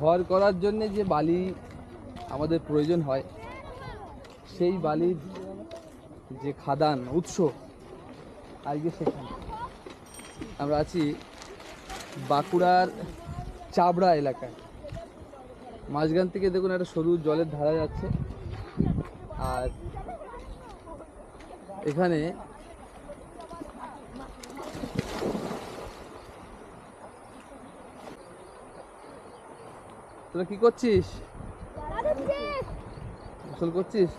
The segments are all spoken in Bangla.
ঘর করার জন্য যে বালি আমাদের প্রয়োজন হয়, সেই বালির যে খাদান উৎস আজকে সেখানে আমরা আছি বাঁকুড়ার চাবড়া এলাকায়। মাঝখান থেকে দেখুন একটা সরু জলের ধারা যাচ্ছে, আর এখানে তোরা কি করছিস? গোসল করছিস?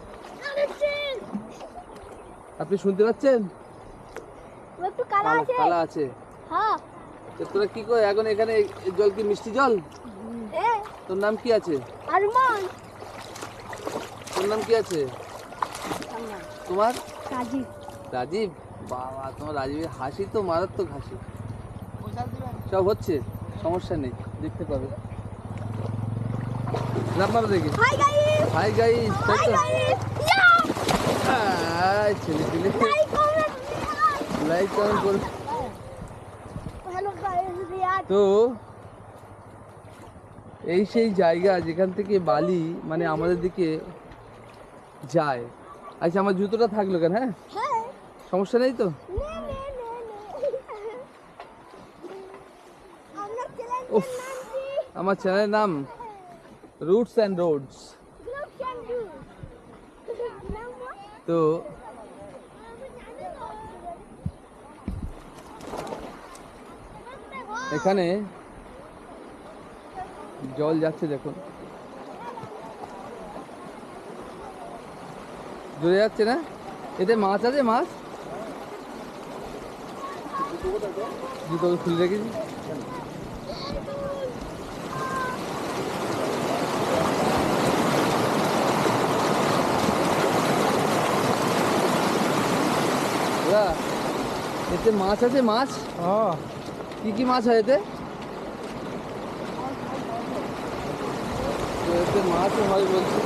আপনি শুনতে পাচ্ছেন? কালা আছে। তোরা কি করে এখন এখানে? জল কি মিষ্টি জল? তোর নাম কি আছে? আরমান। তোর নাম কি আছে? তোমার? রাজীব। রাজীব? বাবা, তোমার রাজীবের হাসি তো মারাত্মক হাসি। সব হচ্ছে, সমস্যা নেই, দেখতে পাবে। দেখি। Hi guys. ছেলে ছেলে লাইক কমেন্ট করো। তো এই সেই জায়গা যেখান থেকে বালি মানে আমাদের দিকে যায়। আচ্ছা, আমার জুতোটা থাকলো কেন? হ্যাঁ, সমস্যা নেই তো? উফ, আমার চ্যানেলের নাম রুটস অ্যান্ড রোডস। তো এখানে জল যাচ্ছে, দেখুন জোরে যাচ্ছে না? এতে মাছ আছে, মাছ। জুতোকে খুলে রেখেছি। এতে মাছ আছে, মাছ। কি কি মাছ হয় এতে? এতে মাছও হয় বলছি।